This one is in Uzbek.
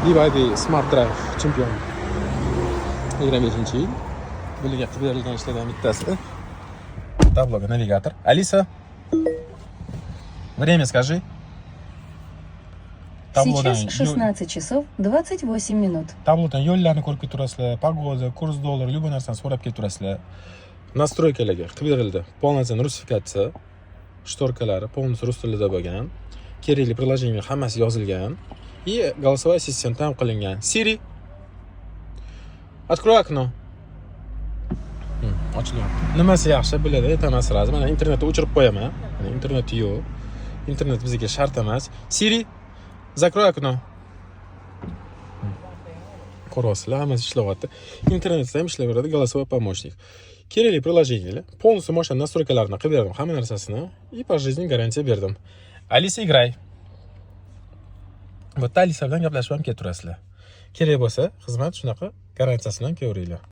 BYD Smart Drive chempion 25-yil. Bularga qilib berilgan ishlardan bittasi. Tabloga navigator. Alisa, время скажи. Сейчас 16 часов 28 минут. Tablodan yo'llarni ko'rib keturasizlar, pagoda, kurs dollar, любой narsani so'rab keturasizlar. Настройкаларga qilib berildi. Полностью rusifikatsiya, shtorkalari полностью rus tilida bo'lgan. Kerakli приложение hammasi yozilgan. И голосовой ассистент ham qilingan. Siri, открой окно. Ochilyapti. Nimasi yaxshi biladi, aytaman sразу. Mana internetni o'chirib qo'yaman. Mana internet yo'q. Internet bizga shart emas. Siri, закрой окно. Ko'rasizlar, hammasi ishlayapti. Internetda ham ishlayveradi голосовой помощник. Kerakli приложениyalar, полностью mashina настройкаларni qilib berdim, hamma narsasini. И по жизни garantiya berdim. Alisa, играй. Bu Alisa bilan gaplashib ham keturasizlar. Kerak bo'lsa, xizmat shunaqa garantiyasi bilan ko'ringlar.